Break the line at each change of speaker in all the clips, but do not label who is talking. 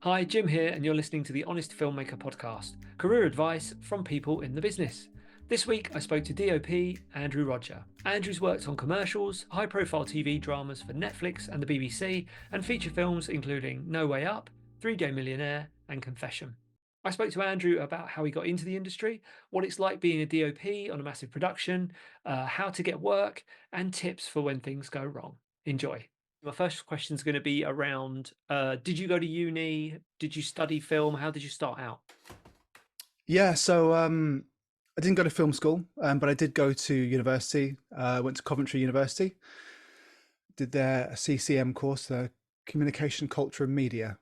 Hi, Jim here, and you're listening to the Honest Filmmaker podcast, career advice from people in the business. This week, I spoke to DOP Andrew Rodger. Andrew's worked on commercials, high profile TV dramas for Netflix and the BBC, and feature films including No Way Up, 3-Day Millionaire, and Confession. I spoke to Andrew about how he got into the industry, what it's like being a DOP on a massive production, how to get work, and tips for when things go wrong. Enjoy. My first question is going to be around, did you go to uni? Did you study film? How did you start out?
Yeah, so I didn't go to film school, but I did go to university. I went to Coventry University, did their CCM course, the Communication, Culture and Media,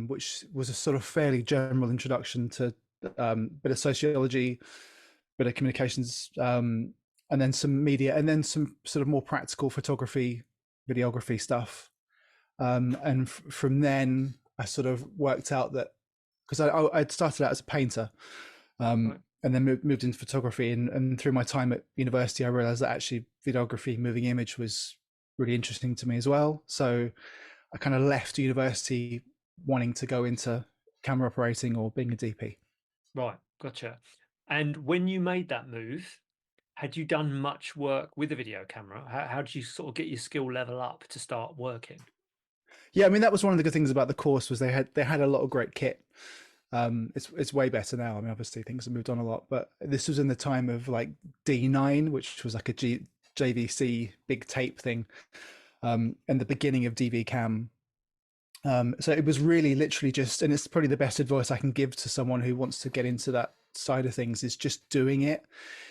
which was a sort of fairly general introduction to bit of sociology, bit of communications, and then some media, and then some sort of more practical photography, videography stuff. And from then, I sort of worked out that because I'd started out as a painter,
Right.
and then moved into photography. And through my time at university, I realized that actually videography, moving image, was really interesting to me as well. So I kind of left university wanting to go into camera operating or being a DP.
Right, gotcha. And when you made that move, had you done much work with a video camera? How did you sort of get your skill level up to start working?
Yeah, I mean that was one of the good things about the course was they had a lot of great kit. It's way better now. I mean, obviously things have moved on a lot, but this was in the time of like D9, which was like a JVC big tape thing, and the beginning of DV Cam. So it was really literally just, and it's probably the best advice I can give to someone who wants to get into that side of things is just doing it.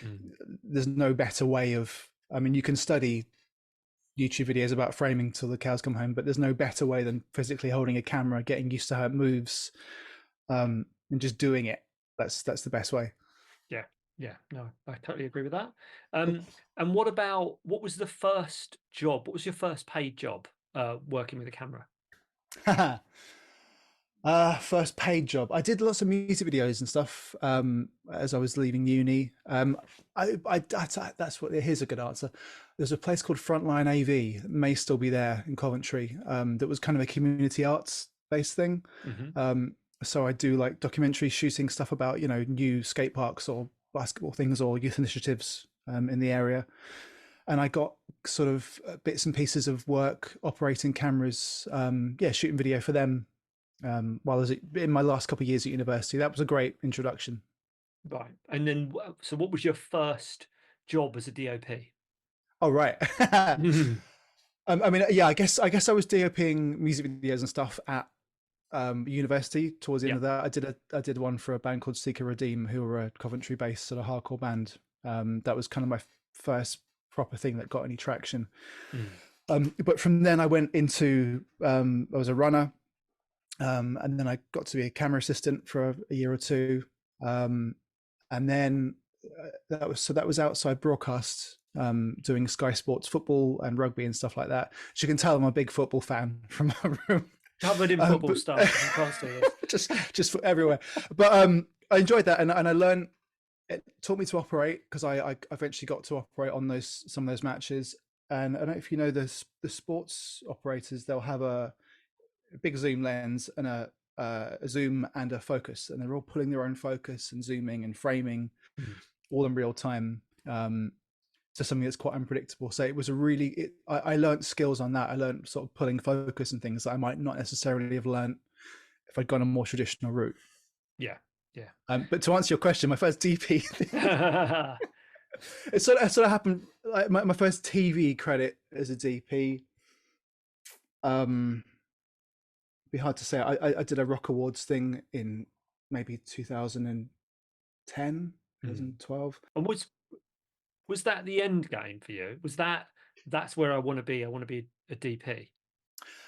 Mm.
There's no better way of, I mean, you can study YouTube videos about framing till the cows come home, but there's no better way than physically holding a camera, getting used to how it moves, and just doing it. That's the best way.
Yeah, yeah, no, I totally agree with that. And what was the first job? What was your first paid job working with a camera?
First paid job. I did lots of music videos and stuff as I was leaving uni. That's what. Here's a good answer. There's a place called Frontline AV that may still be there in Coventry. That was kind of a community arts based thing.
Hmm.
So I do like documentary shooting stuff about new skate parks or basketball things or youth initiatives in the area, and I got sort of bits and pieces of work operating cameras, yeah, shooting video for them while I was in my last couple of years at university. That was a great introduction.
Right. And then, so what was your first job as a DOP?
Oh right.
Mhm.
I mean, yeah, I guess I was DOPing music videos and stuff at university. Towards the end
Yeah.
of that, I did one for a band called Seeker Redeem, who were a Coventry-based sort of hardcore band. That was kind of my first proper thing that got any traction.
Mm.
But from then I went into I was a runner, and then I got to be a camera assistant for a year or two, and then that was outside broadcast, doing Sky Sports football and rugby and stuff like that. As you can tell, I'm a big football fan from my room,
Covered in football
but
stuff. You can't see this.
just everywhere. But I enjoyed that, and I learned. It taught me to operate because I eventually got to operate on some of those matches. And I don't know if you know the sports operators, they'll have a big zoom lens and a zoom and a focus, and they're all pulling their own focus and zooming and framing
Mm.
all in real time. To something that's quite unpredictable. So it was a really, I learned skills on that. I learned sort of pulling focus and things that I might not necessarily have learned if I'd gone a more traditional route.
Yeah. Yeah.
But to answer your question, my first DP, it sort of happened. Like my first TV credit as a DP. Um, be hard to say. I did a Rock Awards thing in maybe 2010,
Mm.
2012.
And was that the end game for you? That's where I want to be? I want to be a DP.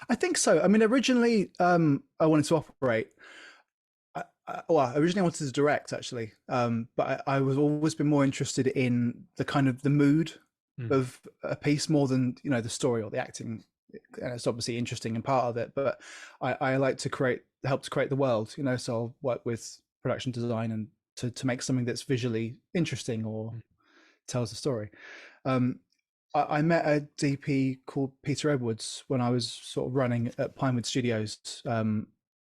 I think so. I mean, originally, I wanted to operate. I originally wanted to direct actually, but I was always been more interested in the kind of the mood
Mm.
of a piece more than the story or the acting. And it's obviously interesting and part of it, but I like to help to create the world. So I'll work with production design and to make something that's visually interesting or
Mm.
tells a story. Um, I met a DP called Peter Edwards when I was sort of running at Pinewood Studios.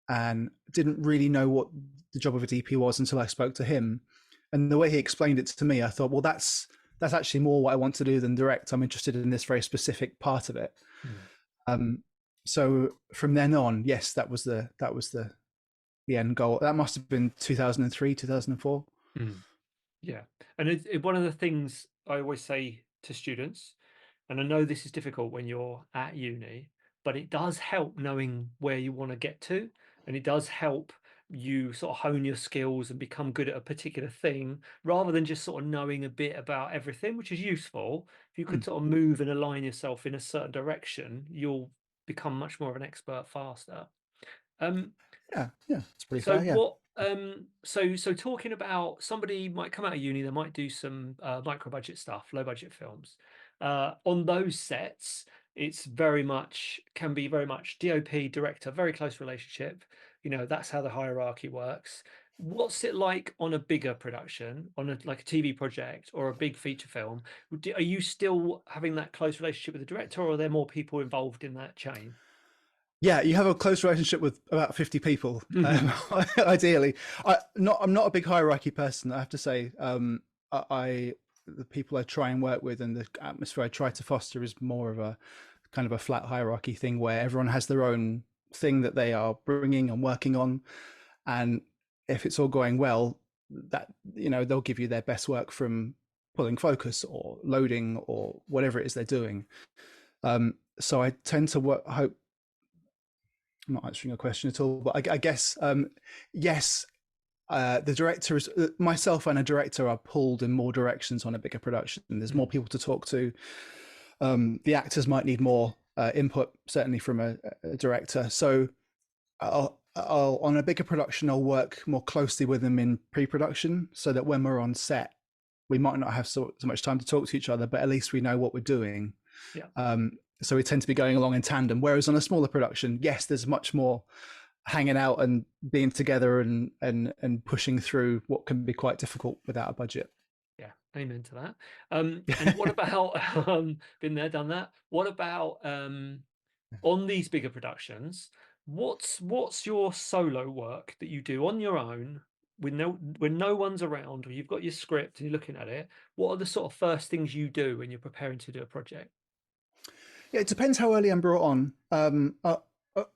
and didn't really know what the job of a DP was until I spoke to him. And the way he explained it to me, I thought, well, that's actually more what I want to do than direct. I'm interested in this very specific part of it.
Mm.
So from then on, yes, the end goal. That must have been 2003, 2004.
Mm. Yeah. And one of the things I always say to students, and I know this is difficult when you're at uni, but it does help knowing where you want to get to. And it does help you sort of hone your skills and become good at a particular thing rather than just sort of knowing a bit about everything, which is useful. If you could
Mm.
sort of move and align yourself in a certain direction, you'll become much more of an expert faster. Um,
Yeah, it's pretty
so
fair. Yeah.
what so talking about somebody might come out of uni, they might do some micro budget stuff, low budget films. On those sets, it's very much can be very much DOP, director, very close relationship. You know, that's how the hierarchy works. What's it like on a bigger production, on a like a TV project or a big feature film? Are you still having that close relationship with the director, or are there more people involved in that chain?
Yeah, you have a close relationship with about 50 people, ideally. I'm not a big hierarchy person, I have to say. The people I try and work with and the atmosphere I try to foster is more of a kind of a flat hierarchy thing where everyone has their own thing that they are bringing and working on. And if it's all going well, that, they'll give you their best work from pulling focus or loading or whatever it is they're doing. So I tend to hope I'm not answering your question at all, but I guess yes. The director is myself and a director are pulled in more directions on a bigger production. There's more people to talk to. The actors might need more input, certainly from a director. So I'll on a bigger production, I'll work more closely with them in pre-production, so that when we're on set, we might not have so much time to talk to each other, but at least we know what we're doing.
Yeah.
So we tend to be going along in tandem. Whereas on a smaller production, yes, there's much more hanging out and being together and pushing through what can be quite difficult without a budget.
Yeah, amen to that. And what about been there, done that? What about on these bigger productions? What's your solo work that you do on your own when no one's around, or you've got your script and you're looking at it? What are the sort of first things you do when you're preparing to do a project?
Yeah, it depends how early I'm brought on.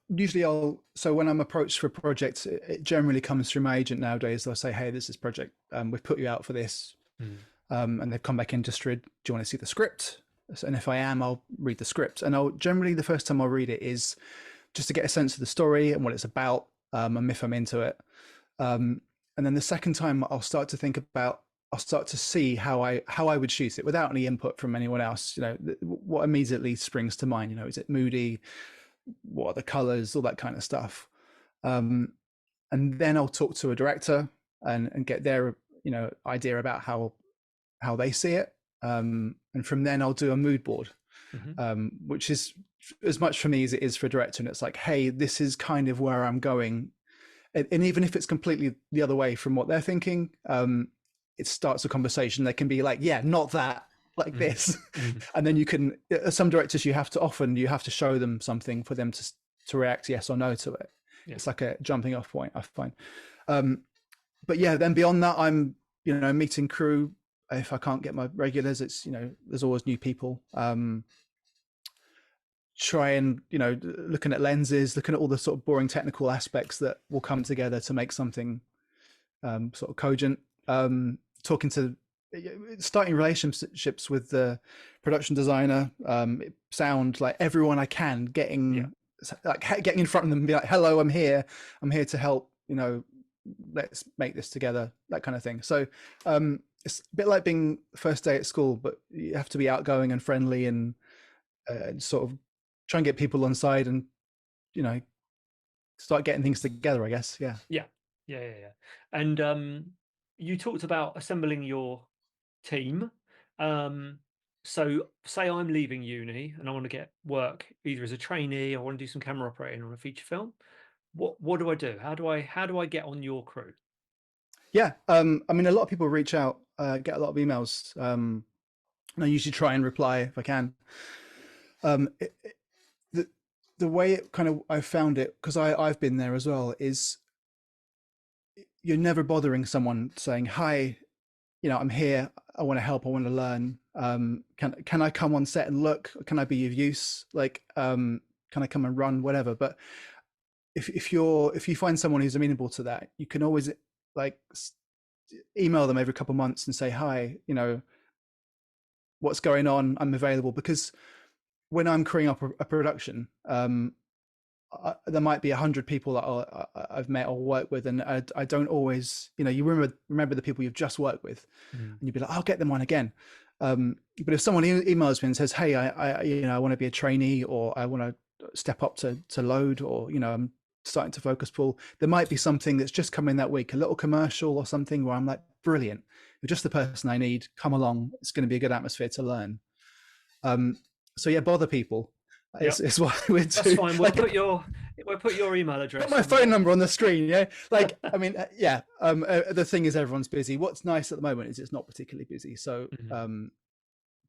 Usually so when I'm approached for a project, it generally comes through my agent nowadays. They'll say, hey, this is project, we've put you out for this. And they've come back interested. Do you want to see the script? And if I am, I'll read the script. And I'll generally, the first time I'll read it is just to get a sense of the story and what it's about, and if I'm into it. And then the second time I'll start to see how I would shoot it without any input from anyone else. What immediately springs to mind. Is it moody? What are the colors? All that kind of stuff. And then I'll talk to a director and get their idea about how they see it. And from then I'll do a mood board, which is as much for me as it is for a director. And it's like, hey, this is kind of where I'm going. And even if it's completely the other way from what they're thinking, it starts a conversation. They can be like, yeah, not that, like this. And then you can, some directors you have to show them something for them to react yes or no to it. Yeah. It's like a jumping off point, I find. But yeah, then beyond that, I'm, meeting crew. If I can't get my regulars, it's, there's always new people. Try and, looking at lenses, looking at all the sort of boring technical aspects that will come together to make something sort of cogent. Starting relationships with the production designer, sound, like everyone I can, getting in front of them and be like, hello, I'm here to help, let's make this together, that kind of thing. So it's a bit like being first day at school, but you have to be outgoing and friendly and sort of try and get people on side and, start getting things together, I guess. Yeah.
And you talked about assembling your team. So say I'm leaving uni and I want to get work either as a trainee or I want to do some camera operating on a feature film. What do I do? How do I get on your crew?
Yeah. I mean, a lot of people reach out, get a lot of emails. And I usually try and reply if I can. the way it kind of I found it, because I've been there as well, is you're never bothering someone saying, hi, I'm here, I want to help, I want to learn, can I come on set and look, can I be of use, like can I come and run, whatever. But if you find someone who's amenable to that, you can always like email them every couple of months and say, hi, what's going on, I'm available. Because when I'm creating up a production, there might be 100 people that I've met or worked with, and I don't always, you remember the people you've just worked with, and you'd be like, I'll get them on again. But if someone emails me and says, hey, I want to be a trainee, or I want to step up to load, or I'm starting to focus pool, there might be something that's just come in that week, a little commercial or something where I'm like, brilliant, you're just the person I need, come along, it's going to be a good atmosphere to learn. So yeah, bother people.
Yep.
It's what we do.
That's fine. We'll put your email address.
Put my phone number on the screen. Yeah, like I mean, yeah. The thing is, everyone's busy. What's nice at the moment is it's not particularly busy, so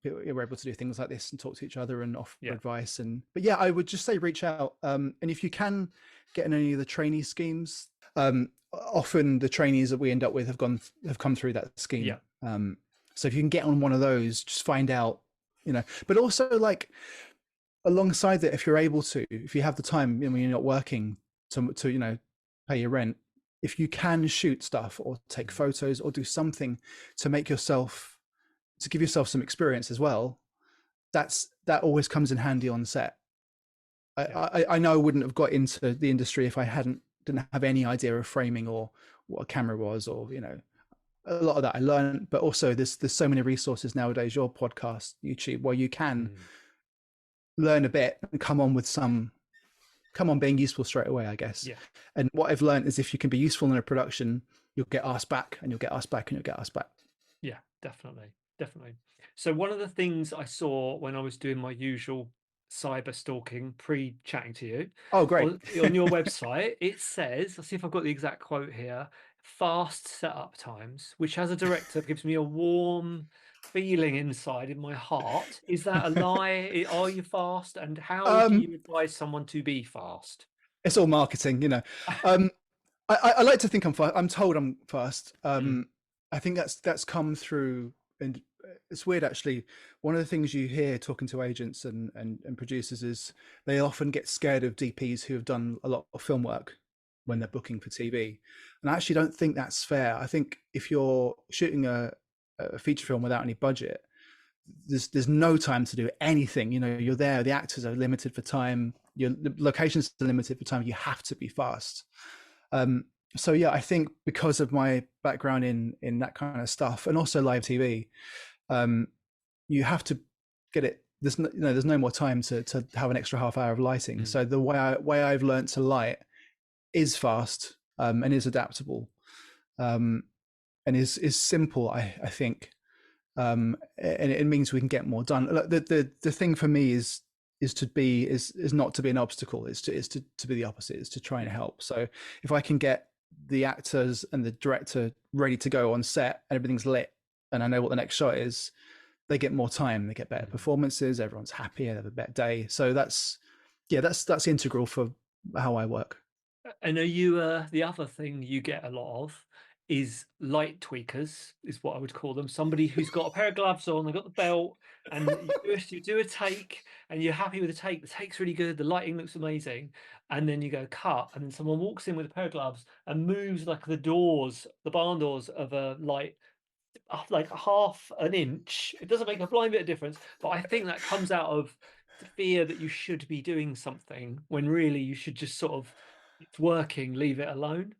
we're able to do things like this and talk to each other and offer advice. But yeah, I would just say reach out. And if you can get in any of the trainee schemes, often the trainees that we end up with have come through that scheme.
Yeah.
So if you can get on one of those, just find out. But also like, alongside that, if you're able to, if you have the time when you're not working to pay your rent, if you can shoot stuff or take photos or do something to give yourself some experience as well, that always comes in handy on set. I know I wouldn't have got into the industry if I didn't have any idea of framing or what a camera was, or a lot of that I learned. But also there's so many resources nowadays, your podcast, YouTube, where you can learn a bit and come on being useful straight away, I guess.
Yeah.
And what I've learned is if you can be useful in a production, you'll get asked back, and you'll get asked back, and you'll get asked back.
Yeah, definitely. So one of the things I saw when I was doing my usual cyber stalking pre-chatting to you,
oh great,
on your website, it says, I'll see if I've got the exact quote here, fast setup times, which as a director gives me a warm feeling inside in my heart. Is that a lie? Are you fast? And how do you advise someone to be fast?
It's all marketing, I like to think I'm fast. I'm told I'm fast. I think that's come through, and it's weird actually. One of the things you hear talking to agents and producers is they often get scared of DPs who have done a lot of film work when they're booking for TV. And I actually don't think that's fair. I think if you're shooting a feature film without any budget, there's no time to do anything. You're there, the actors are limited for time, the locations are limited for time, you have to be fast. So yeah, I think because of my background in that kind of stuff, and also live TV, you have to get it. There's no more time to have an extra half hour of lighting. So the way I've learned to light is fast, and is adaptable, and is simple. I think, and it means we can get more done. The thing for me is not to be an obstacle. Is to be the opposite. Is to try and help. So if I can get the actors and the director ready to go on set and everything's lit, and I know what the next shot is, they get more time, they get better performances, everyone's happier, they have a better day. So that's integral for how I work.
And are you the other thing you get a lot of is light tweakers, is what I would call them. Somebody who's got a pair of gloves on, they've got the belt, and you do a take, and you're happy with the take. The take's really good, the lighting looks amazing, and then you go cut, and then someone walks in with a pair of gloves and moves like the barn doors of a light like half an inch. It doesn't make a blind bit of difference, but I think that comes out of the fear that you should be doing something when really you should just sort of, it's working, leave it alone.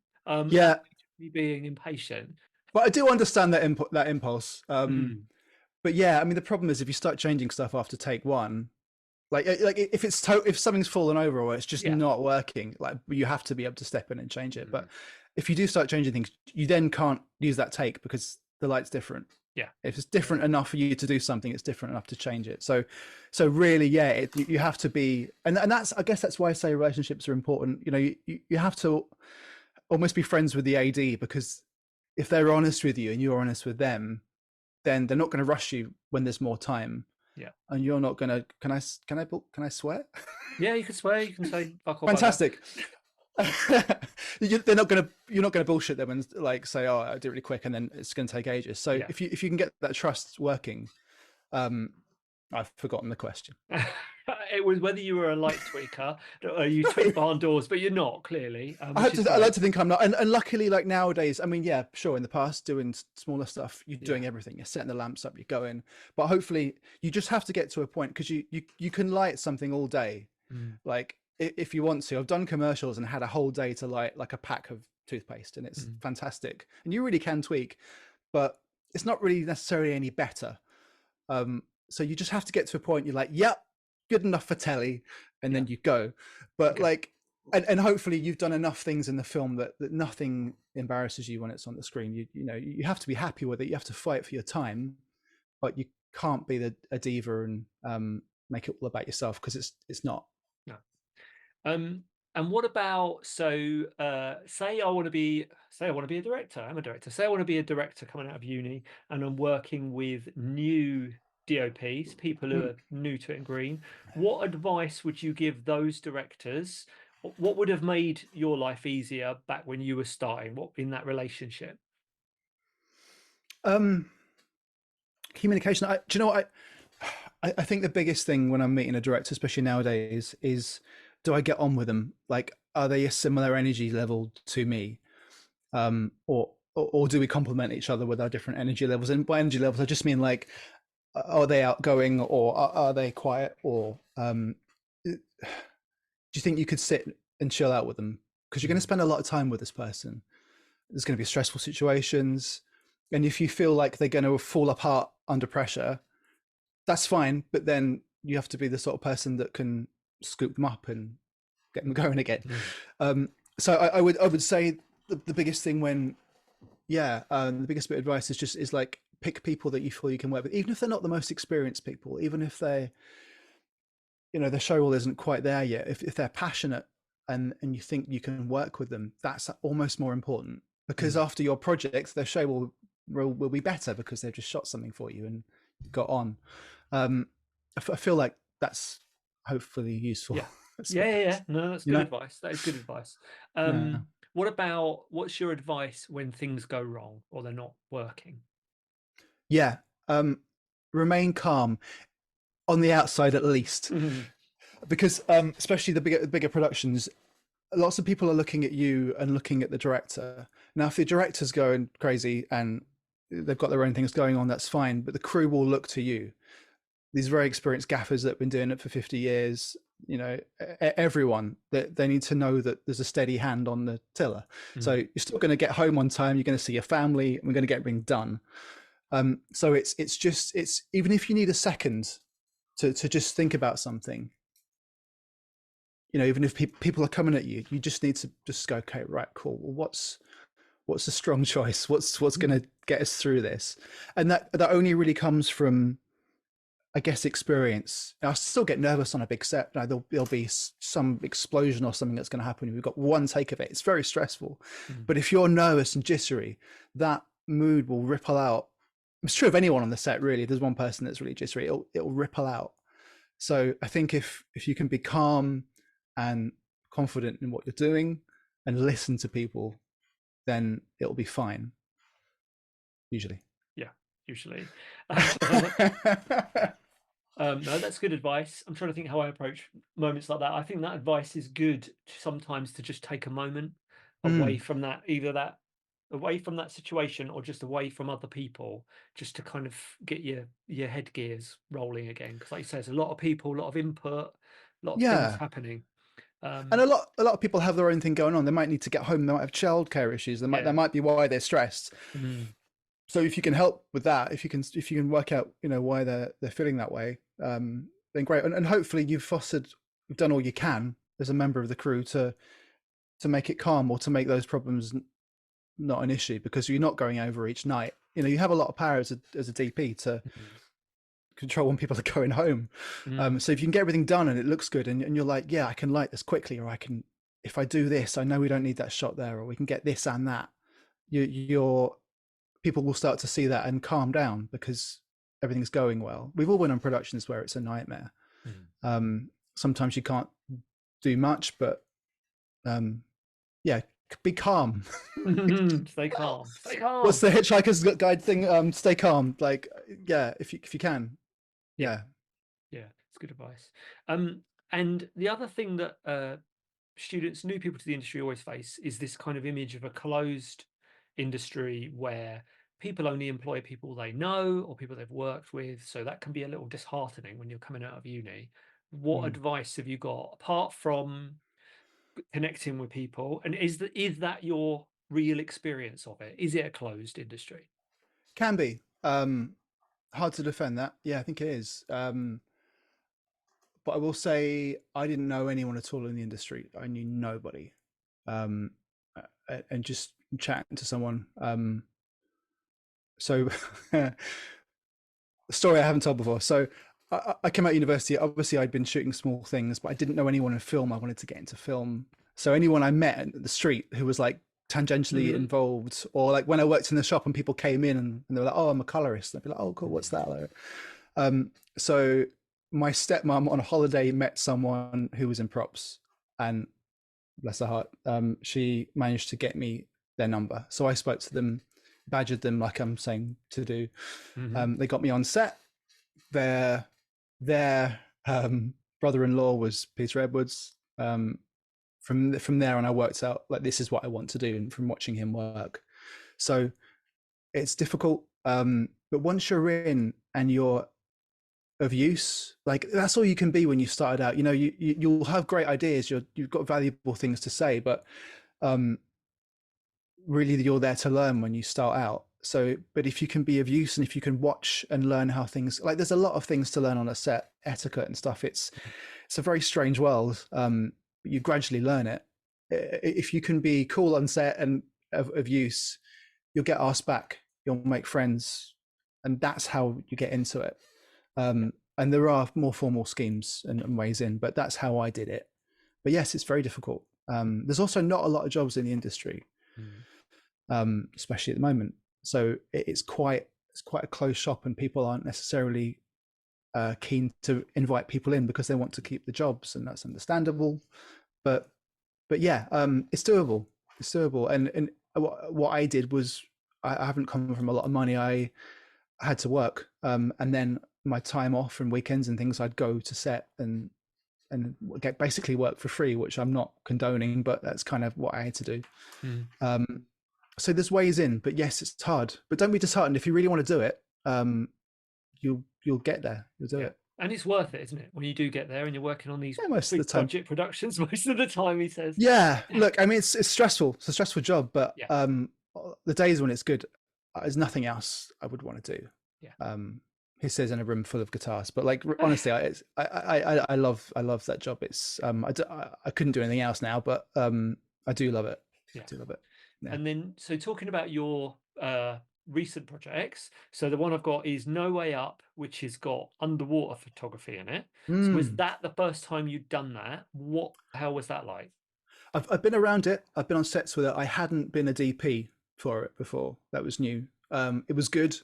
Being impatient.
But I do understand that impulse. But yeah, I mean, the problem is if you start changing stuff after take one, like if something's fallen over or it's just not working, like you have to be able to step in and change it. But if you do start changing things, you then can't use that take because the light's different.
Yeah,
if it's different enough for you to do something, it's different enough to change it. So really, yeah, you have to be, and that's, I guess that's why I say relationships are important. You have to almost be friends with the AD, because if they're honest with you and you're honest with them, then they're not going to rush you when there's more time.
Yeah.
and you're not gonna. Can I swear?
Yeah, you can swear, you can say fuck or bugger.
Fantastic. They're not gonna. You're not gonna bullshit them and like say, "Oh, I did it really quick," and then it's gonna take ages. So
Yeah.
if you can get that trust working, um, I've forgotten the question.
It was whether you were a light tweaker or you tweak behind doors, but you're not clearly,
I
which
hope
is
to. I like
great.
to think I'm not. And luckily, like nowadays, I mean, yeah, sure. In the past, doing smaller stuff, you're
Yeah.
doing everything. You're setting the lamps up. You're going. But hopefully, you just have to get to a point because you can light something all day.
Mm.
Like if you want to. I've done commercials and had a whole day to light like a pack of toothpaste, and it's fantastic. And you really can tweak, but it's not really necessarily any better. So you just have to get to a point. You're like, yep, good enough for telly, and
Yeah.
then you go. But
Okay.
like. And hopefully you've done enough things in the film that nothing embarrasses you when it's on the screen. You know you have to be happy with it. You have to fight for your time, but you can't be a diva and make it all about yourself because it's not.
No. And what about, so say I want to be a director. I'm a director. Say I want to be a director coming out of uni, and I'm working with new DOPs, people who
Mm.
are new to it and green. What advice would you give those directors? What would have made your life easier back when you were starting? What in that relationship?
Um, Communication. Do you know what I think the biggest thing when I'm meeting a director, especially nowadays, is do I get on with them? Like, are they a similar energy level to me? Or do we complement each other with our different energy levels? And by energy levels, I just mean like, are they outgoing or are they quiet? Or do you think you could sit and chill out with them? Because you're going to spend a lot of time with this person. There's going to be stressful situations. And if you feel like they're going to fall apart under pressure, that's fine. But then you have to be the sort of person that can scoop them up and get them going again. So I would say the biggest thing the biggest bit of advice is like pick people that you feel you can work with, even if they're not the most experienced people, even if they, their show reel isn't quite there yet. If they're passionate and you think you can work with them, that's almost more important because after your project, their show will be better because they've just shot something for you and got on. I feel like that's hopefully useful.
Yeah. Yeah. No, that's good advice. That is good advice.
Yeah.
What's your advice when things go wrong or they're not working?
Yeah. Remain calm on the outside at least, because especially the bigger productions, lots of people are looking at you and looking at the director. Now, if the director's going crazy and they've got their own things going on, that's fine. But the crew will look to you. These very experienced gaffers that have been doing it for 50 years, everyone, they need to know that there's a steady hand on the tiller. So you're still going to get home on time. You're going to see your family, and we're going to get everything done. So it's even if you need a second to just think about something, even if people are coming at you, you just need to just go, okay, right, cool. Well, what's a strong choice? What's going to get us through this? And that only really comes from, I guess, experience. I still get nervous on a big set. There'll be some explosion or something that's going to happen. We've got one take of it. It's very stressful. But if you're nervous and jittery, that mood will ripple out. It's true of anyone on the set, really. If there's one person that's really jittery, it'll ripple out. So I think if you can be calm and confident in what you're doing and listen to people, then it'll be fine. Usually.
Yeah, usually. No, that's good advice. I'm trying to think how I approach moments like that. I think that advice is good sometimes to just take a moment away from that, away from that situation or just away from other people, just to kind of get your head gears rolling again. Because like you say, there's a lot of people, a lot of input, a lot of things happening.
And a lot of people have their own thing going on. They might need to get home. They might have childcare issues. That might be why they're stressed. So if you can help with that, if you can work out, why they're feeling that way, then great. And hopefully you've done all you can as a member of the crew to make it calm or to make those problems not an issue, because you're not going over each night. You have a lot of power as a DP to control when people are going home. So if you can get everything done and it looks good and you're like, yeah, I can light this quickly, or if I do this, I know we don't need that shot there, or we can get this and that. Your people will start to see that and calm down, because everything's going well. We've all been on productions where it's a nightmare. Sometimes you can't do much, but yeah, be calm.
Stay calm. Stay calm.
What's the Hitchhiker's Guide thing? Stay calm. Like, yeah, if you can,
Yeah.
yeah.
Yeah, it's good advice. And the other thing that students, new people to the industry always face is this kind of image of a closed industry where people only employ people they know or people they've worked with. So that can be a little disheartening when you're coming out of uni. What
Mm.
advice have you got apart from connecting with people? And is that your real experience of it? Is it a closed industry?
Can be. Hard to defend that. Yeah, I think it is. But I will say I didn't know anyone at all in the industry. I knew nobody. Um, and just chatting to someone. So a story I haven't told before. So I came out of university. Obviously, I'd been shooting small things, but I didn't know anyone in film. I wanted to get into film. So anyone I met in the street who was like tangentially
Mhm.
involved, or like when I worked in the shop and people came in and they were like, "Oh, I'm a colorist," and I'd be like, "Oh, cool. What's that?" Like, so my stepmom on a holiday met someone who was in props, and bless her heart, she managed to get me their number. So I spoke to them, badgered them like I'm saying to do.
Mhm.
They got me on set. Their brother-in-law was Peter Edwards. From there on, I worked out like this is what I want to do, and from watching him work. So it's difficult, but once you're in and you're of use, like that's all you can be when you started out. You know, you'll have great ideas, you've got valuable things to say, but really you're there to learn when you start out. So but if you can be of use and if you can watch and learn how things, like there's a lot of things to learn on a set, etiquette and stuff. It's a very strange world. But you gradually learn it. If you can be cool on set and of use, you'll get asked back, you'll make friends, and that's how you get into it. And there are more formal schemes and ways in, but that's how I did it. But yes, it's very difficult. There's also not a lot of jobs in the industry,
Mm.
especially at the moment. So it's quite a closed shop, and people aren't necessarily keen to invite people in because they want to keep the jobs, and that's understandable. But yeah, it's doable. It's doable. And what I did was I haven't come from a lot of money. I had to work, and then my time off and weekends and things, I'd go to set and get basically work for free, which I'm not condoning, but that's kind of what I had to do.
Mm.
So there's ways in, but yes, it's hard. But don't be disheartened if you really want to do it. You'll get there. You'll do
Yeah.
it.
And it's worth it, isn't it? When you do get there and you're working on these
Yeah, most of the
big
time.
budget productions, most of the time, he says.
Yeah, look, I mean, it's stressful. It's a stressful job, but
Yeah.
the days when it's good, there's nothing else I would want to do.
Yeah.
He says in a room full of guitars, but like honestly, I love that job. It's I couldn't do anything else now, but I do love it.
Yeah.
I do love it. Yeah.
And then, so talking about your recent projects, so the one I've got is No Way Up, which has got underwater photography in it. So was
Mm.
that the first time you'd done that? What the hell was that like?
I've been around it. I've been on sets with it. I hadn't been a DP for it before. That was new. It was good.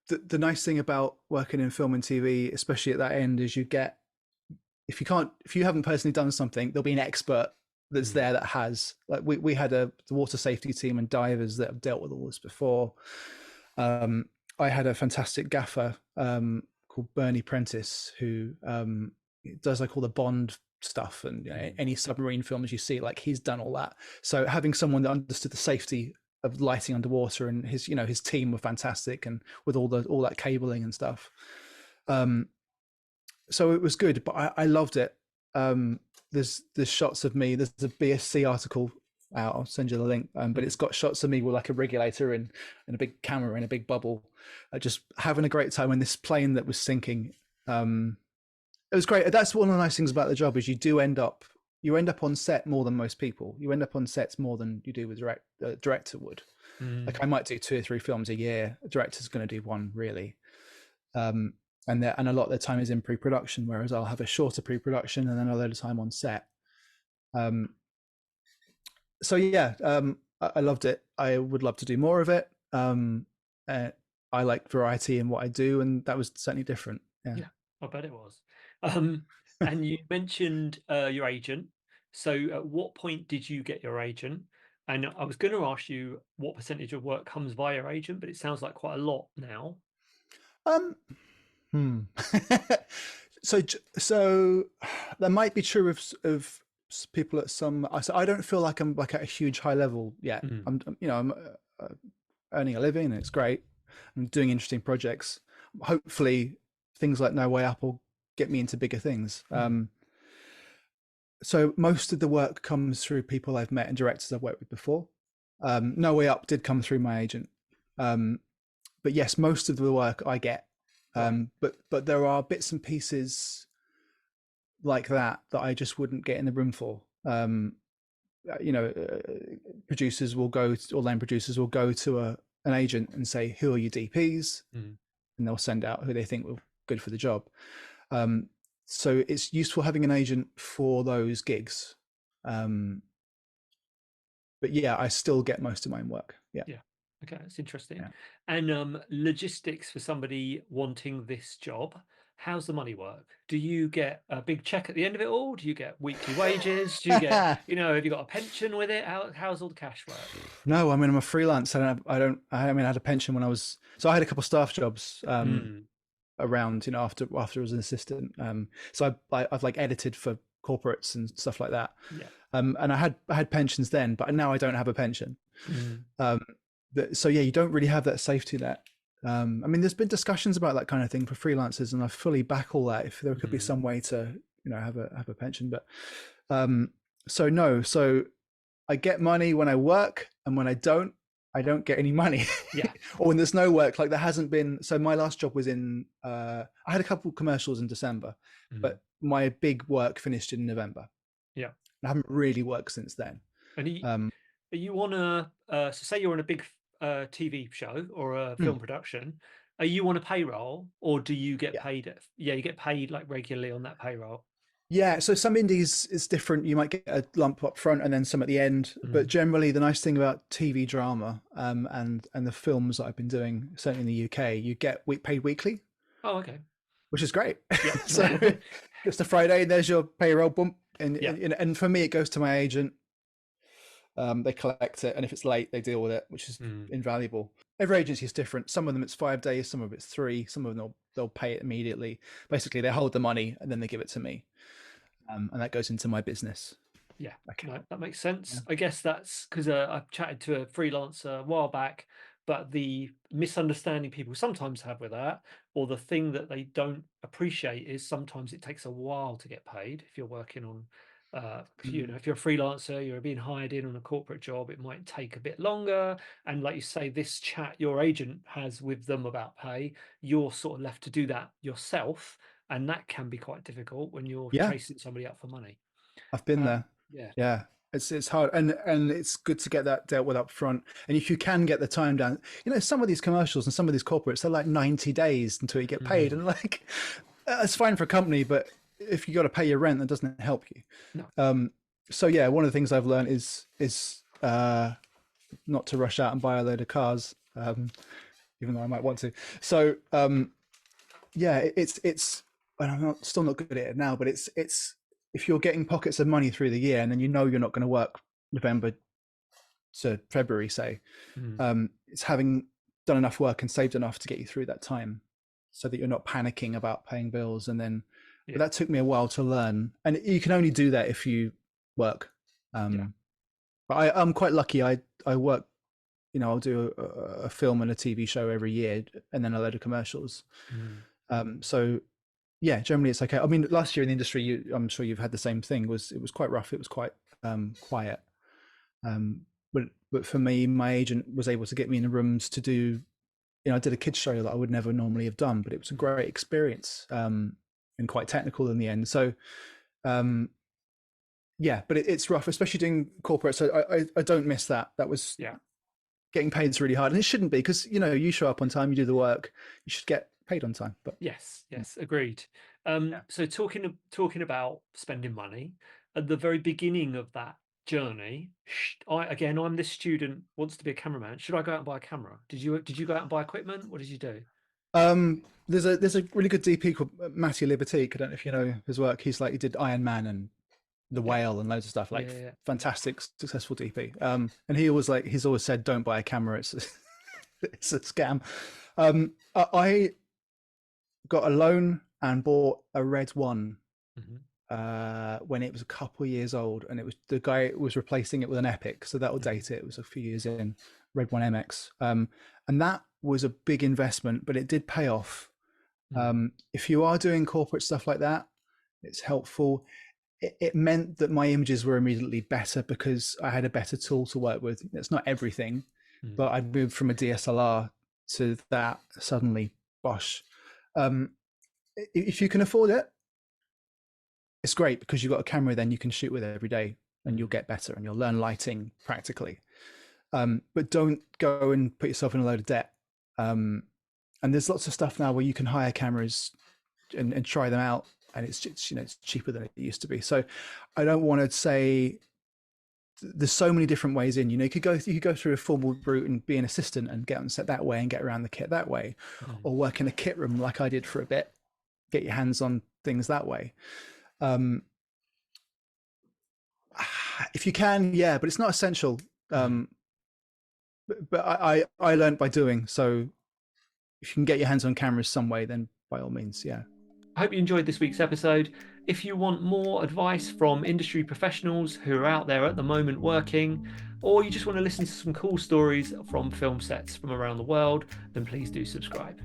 The nice thing about working in film and TV, especially at that end, is you get, if you haven't personally done something, there'll be an expert that's there that has. Like we had the water safety team and divers that have dealt with all this before. I had a fantastic gaffer called Bernie Prentice who does like all the Bond stuff and any submarine films you see, like he's done all that. So having someone that understood the safety of lighting underwater, and his team were fantastic, and with all that cabling and stuff. So it was good, but I loved it. There's shots of me. There's a BSC article out. I'll send you the link. But it's got shots of me with like a regulator and a big camera in a big bubble, just having a great time in this plane that was sinking. It was great. That's one of the nice things about the job is you end up on set more than most people. You end up on sets more than you do with director would. Like I might do 2 or 3 films a year. A director's going to do one really. And a lot of the time is in pre-production, whereas I'll have a shorter pre-production and then a load of time on set. So yeah, I loved it. I would love to do more of it. I like variety in what I do, and that was certainly different. Yeah.
Yeah, I bet it was. And you mentioned your agent. So at what point did you get your agent? And I was going to ask you what percentage of work comes via your agent, but it sounds like quite a lot now.
Um, hmm. So that might be true of people at some. So I don't feel like I'm like at a huge high level yet.
Mm,
I'm earning a living, and it's great. I'm doing interesting projects. Hopefully, things like No Way Up will get me into bigger things.
mm,
So most of the work comes through people I've met and directors I've worked with before. No Way Up did come through my agent, but yes, most of the work I get.
right.
But there are bits and pieces like that I just wouldn't get in the room for. You know, producers will go, or land producers will go to an agent and say, "Who are your DPs?"
Mm,
and they'll send out who they think will good for the job. Um, so it's useful having an agent for those gigs. Um, but yeah, I still get most of my own work. Yeah.
yeah. Okay, that's interesting.
Yeah.
And logistics for somebody wanting this job. How's the money work? Do you get a big check at the end of it all? Do you get weekly wages? Do you get, have you got a pension with it? How's all the cash work?
No, I mean I'm a freelance. I mean I had a pension when I was, so I had a couple of staff jobs
Mm,
around, after I was an assistant. So I've like edited for corporates and stuff like that.
yeah.
And I had pensions then, but now I don't have a pension.
Mm,
Um, so yeah, you don't really have that safety net. I mean, there's been discussions about that kind of thing for freelancers, and I fully back all that. If there could be
mm,
some way to, have a pension, but so no. So I get money when I work, and when I don't get any money.
yeah.
Or when there's no work. Like there hasn't been. So my last job was in. I had a couple commercials in December,
Mm,
but my big work finished in November.
yeah.
I haven't really worked since then.
And
Um,
are you on so say you're on a big TV show or a
hmm.
film production, are you on a payroll or do you get
Yeah.
paid? Yeah, you get paid like regularly on that payroll.
Yeah, so some indies is different. You might get a lump up front and then some at the end. But
Mm.
generally, the nice thing about TV drama and the films that I've been doing, certainly in the UK, you get paid weekly,
Oh, okay.
which is great.
Yeah.
So it's a Friday, there's your payroll bump, and,
Yeah.
and for me, it goes to my agent. They collect it, and if it's late, they deal with it, which is
Mm.
invaluable. Every agency is different. Some of them it's 5 days, some of it's 3, some of them they'll pay it immediately. Basically, they hold the money and then they give it to me, and that goes into my business
Yeah, no,
account.
that makes
Yeah.
sense. I guess that's because I've chatted to a freelancer a while back, but the misunderstanding people sometimes have with that, or the thing that they don't appreciate is sometimes it takes a while to get paid. If you're working on,
Mm.
if you're a freelancer, you're being hired in on a corporate job, it might take a bit longer. And like you say, this chat your agent has with them about pay, you're sort of left to do that yourself, and that can be quite difficult when you're
Yeah,
chasing somebody up for money.
I've been
Uh,
there.
yeah.
Yeah, it's hard, and it's good to get that dealt with up front. And if you can get the time down, some of these commercials and some of these corporates, they're like 90 days until you get paid,
Mm,
and like it's fine for a company, but if you got to pay your rent, that doesn't help you.
no.
So yeah, one of the things I've learned is not to rush out and buy a load of cars, even though I might want to. So yeah, it's and I'm still not good at it now, but it's if you're getting pockets of money through the year and then you're not going to work November to February, say,
Mm,
it's having done enough work and saved enough to get you through that time, so that you're not panicking about paying bills. And then, but
yeah.
that took me a while to learn, and you can only do that if you work.
Yeah.
But I'm quite lucky. I work. I'll do a film and a TV show every year, and then a load of commercials.
Mm,
So yeah, generally it's okay. I mean, last year in the industry, I'm sure you've had the same thing. It was quite rough. It was quite quiet. But for me, my agent was able to get me in the rooms to do. I did a kids show that I would never normally have done, but it was a great experience, and quite technical in the end. So um, yeah, but it's rough, especially doing corporate. So I don't miss that. That was
yeah.
getting paid is really hard, and it shouldn't be, because you show up on time, you do the work, you should get paid on time. But
Yes. Yes. Agreed.
yeah.
So talking about spending money at the very beginning of that journey, I'm this student wants to be a cameraman. Should I go out and buy a camera? Did you go out and buy equipment? What did you do?
There's a really good DP called Matthew Libertique. I don't know if you know his work. He did Iron Man and The Whale and loads of stuff. Like fantastic, successful DP. And he's always said, don't buy a camera. It's it's a scam. I got a loan and bought a Red One when it was a couple of years old, and the guy was replacing it with an Epic, so that will date it. It was a few years in. Red One MX, and that was a big investment, but it did pay off. If you are doing corporate stuff like that, it's helpful. It meant that my images were immediately better because I had a better tool to work with. It's not everything, but I moved from a DSLR to that suddenly. Bosh. If you can afford it, it's great because you've got a camera then you can shoot with it every day and you'll get better and you'll learn lighting practically. But don't go and put yourself in a load of debt. And there's lots of stuff now where you can hire cameras and try them out, and it's cheaper than it used to be. So I don't want to say there's so many different ways in. You could go through a formal route and be an assistant and get on set that way and get around the kit that way, or work in a kit room like I did for a bit, get your hands on things that way. If you can, yeah, but it's not essential. But I learned by doing. So if you can get your hands on cameras some way, then by all means, yeah.
I hope you enjoyed this week's episode. If you want more advice from industry professionals who are out there at the moment working, or you just want to listen to some cool stories from film sets from around the world, then please do subscribe.